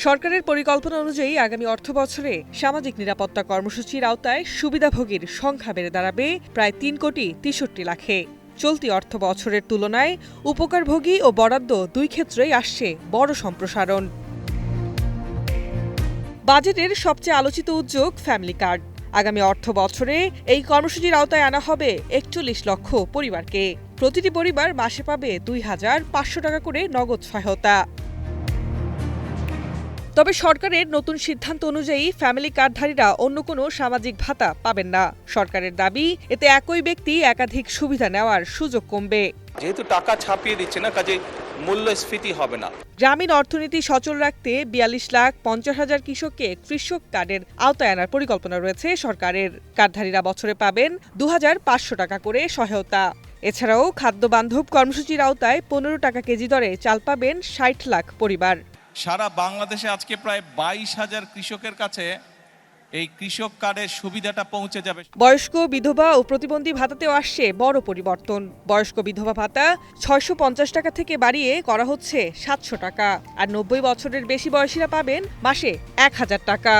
সরকারের পরিকল্পনা অনুযায়ী আগামী অর্থবছরে সামাজিক নিরাপত্তা কর্মসূচির আওতায় সুবিধাভোগীর সংখ্যা বেড়ে দাঁড়াবে প্রায় 3,63,00,000-এ। চলতি অর্থবছরের তুলনায় উপকারভোগী ও বরাদ্দ দুই ক্ষেত্রেই আসছে বড় সম্প্রসারণ। বাজেটের সবচেয়ে আলোচিত উদ্যোগ ফ্যামিলি কার্ড। আগামী অর্থবছরে এই কর্মসূচির আওতায় আনা হবে 41 লক্ষ পরিবারকে। প্রতিটি পরিবার মাসে পাবে 2,500 টাকা করে নগদ সহায়তা। তবে সরকারের নতুন সিদ্ধান্ত অনুযায়ী ফ্যামিলি কার্ডধারীরা অন্য কোনো সামাজিক ভাতা পাবেন না। সরকারের দাবি, এতে একই ব্যক্তি একাধিক সুবিধা নেওয়ার সুযোগ কমবে। যেহেতু টাকা ছাপিয়ে দিচ্ছে না, কাজে মূল্যস্ফীতি হবে না। গ্রামীণ অর্থনীতি সচল রাখতে 42,50,000 কৃষককে কৃষক কার্ডের আওতায় আনার পরিকল্পনা রয়েছে সরকারের। কার্ডধারীরা বছরে পাবেন 2,500 টাকা করে সহায়তা। এছাড়াও খাদ্য বান্ধব কর্মসূচির আওতায় 15 টাকা কেজি দরে চাল পাবেন 60 লাখ পরিবার। সারা বাংলাদেশে আজকে প্রায় 22,000 কৃষকের কাছে এই কৃষক কার্ডের সুবিধাটা পৌঁছে যাবে। বয়স্ক, বিধবা ও প্রতিবন্ধী ভাতাতেও আসছে বড় পরিবর্তন। বয়স্ক বিধবা ভাতা 650 টাকা থেকে বাড়িয়ে করা হচ্ছে 700 টাকা, আর 90 বছরের বেশি বয়সীরা পাবেন মাসে 1,000 টাকা।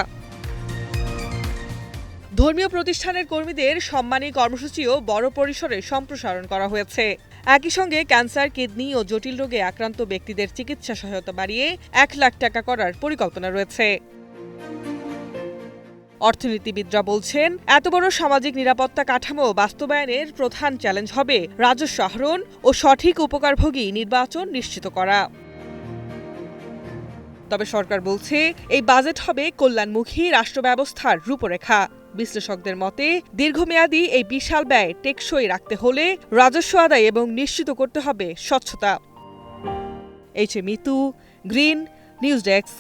ধর্মীয় প্রতিষ্ঠানের কর্মীদের সম্মানী কর্মসূচিও বড় পরিসরে সম্প্রসারণ করা হয়েছে। একই সঙ্গে ক্যান্সার, কিডনি ও জটিল রোগে আক্রান্ত ব্যক্তিদের চিকিৎসা সহায়তা বাড়িয়ে 1 লাখ টাকা করার পরিকল্পনা রয়েছে। অর্থনীতিবিদরা বলছেন, এত বড় সামাজিক নিরাপত্তা কাঠামো বাস্তবায়নের প্রধান চ্যালেঞ্জ হবে রাজস্ব আহরণ ও সঠিক উপকারভোগী নির্বাচন নিশ্চিত করা। তবে সরকার বলছে, এই বাজেট হবে কল্যাণমুখী রাষ্ট্র ব্যবস্থার রূপরেখা। বিশ্লেষকদের মতে, দীর্ঘমেয়াদী এই বিশাল ব্যয় টেকসই রাখতে হলে রাজস্ব আদায় এবং নিশ্চিত করতে হবে স্বচ্ছতা। Mitu, green news desk.